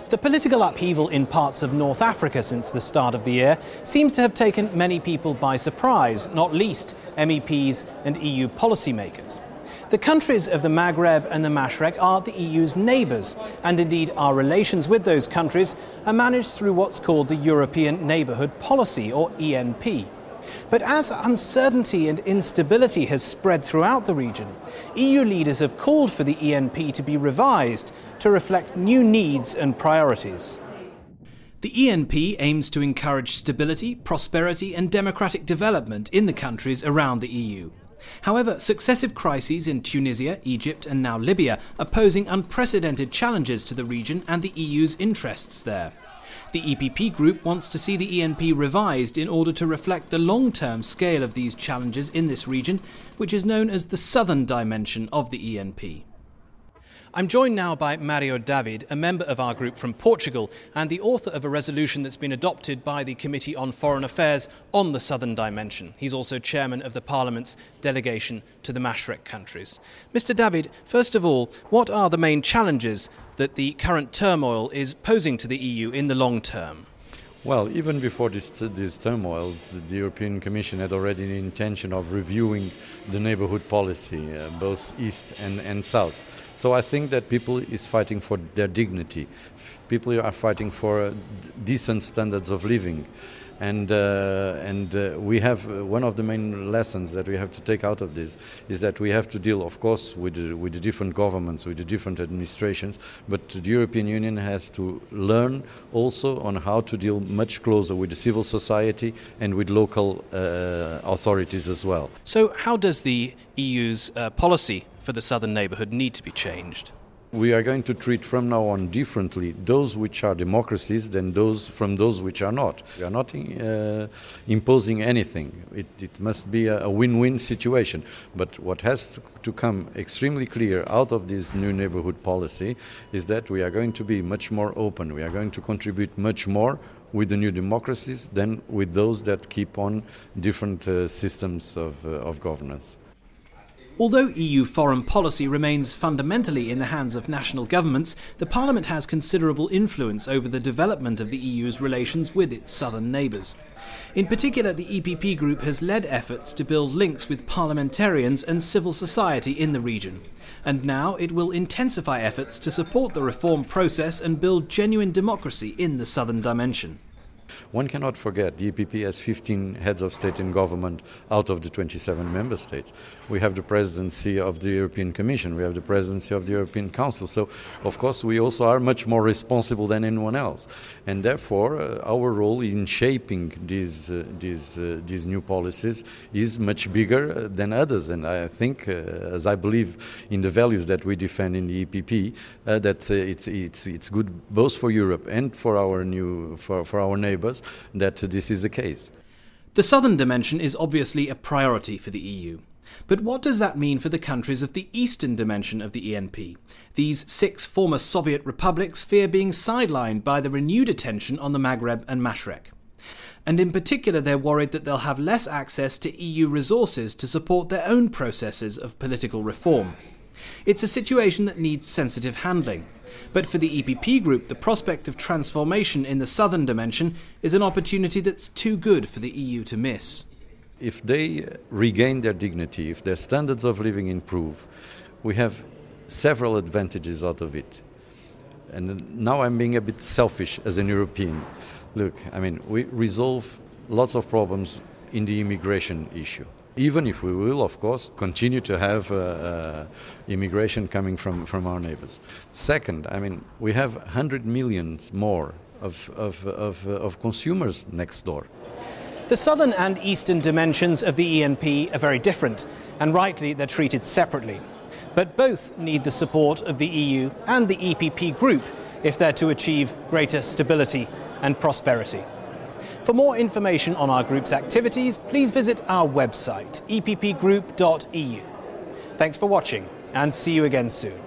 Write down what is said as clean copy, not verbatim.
The political upheaval in parts of North Africa since the start of the year seems to have taken many people by surprise, not least MEPs and EU policymakers. The countries of the Maghreb and the Mashrek are the EU's neighbours, and indeed our relations with those countries are managed through what's called the European Neighbourhood Policy, or ENP. But as uncertainty and instability has spread throughout the region, EU leaders have called for the ENP to be revised to reflect new needs and priorities. The ENP aims to encourage stability, prosperity and democratic development in the countries around the EU. However, successive crises in Tunisia, Egypt and now Libya are posing unprecedented challenges to the region and the EU's interests there. The EPP group wants to see the ENP revised in order to reflect the long-term scale of these challenges in this region, which is known as the southern dimension of the ENP. I'm joined now by Mário David, a member of our group from Portugal and the author of a resolution that's been adopted by the Committee on Foreign Affairs on the Southern Dimension. He's also chairman of the Parliament's delegation to the Mashrek countries. Mr. David, first of all, what are the main challenges that the current turmoil is posing to the EU in the long term? Well, even before these turmoils, the European Commission had already the intention of reviewing the neighbourhood policy, both east and south. So I think that people is fighting for their dignity. People are fighting for decent standards of living. And we have one of the main lessons that we have to take out of this is that we have to deal, of course, with the different governments, with the different administrations, but the European Union has to learn also on how to deal much closer with the civil society and with local authorities as well. So how does the EU's policy for the southern neighbourhood need to be changed? We are going to treat from now on differently those which are democracies than those which are not. We are not imposing anything. It must be a win-win situation. But what has to come extremely clear out of this new neighbourhood policy is that we are going to be much more open. We are going to contribute much more with the new democracies than with those that keep on different systems of governance. Although EU foreign policy remains fundamentally in the hands of national governments, the Parliament has considerable influence over the development of the EU's relations with its southern neighbours. In particular, the EPP group has led efforts to build links with parliamentarians and civil society in the region. And now it will intensify efforts to support the reform process and build genuine democracy in the southern dimension. One cannot forget the EPP has 15 heads of state and government out of the 27 member states. We have the presidency of the European Commission, we have the presidency of the European Council. So, of course, we also are much more responsible than anyone else. And therefore, our role in shaping these new policies is much bigger than others. And I think, as I believe in the values that we defend in the EPP, that it's good both for Europe and for our neighbours that this is the case. The southern dimension is obviously a priority for the EU. But what does that mean for the countries of the eastern dimension of the ENP? These 6 former Soviet republics fear being sidelined by the renewed attention on the Maghreb and Mashrek. And in particular, they're worried that they'll have less access to EU resources to support their own processes of political reform. It's a situation that needs sensitive handling. But for the EPP group, the prospect of transformation in the southern dimension is an opportunity that's too good for the EU to miss. If they regain their dignity, if their standards of living improve, we have several advantages out of it. And now I'm being a bit selfish as an European. Look, I mean, we resolve lots of problems in the immigration issue. Even if we will, of course, continue to have immigration coming from our neighbours. Second, I mean, we have 100 million more of consumers next door. The southern and eastern dimensions of the ENP are very different, and rightly they're treated separately. But both need the support of the EU and the EPP group if they're to achieve greater stability and prosperity. For more information on our group's activities, please visit our website, eppgroup.eu. Thanks for watching, and see you again soon.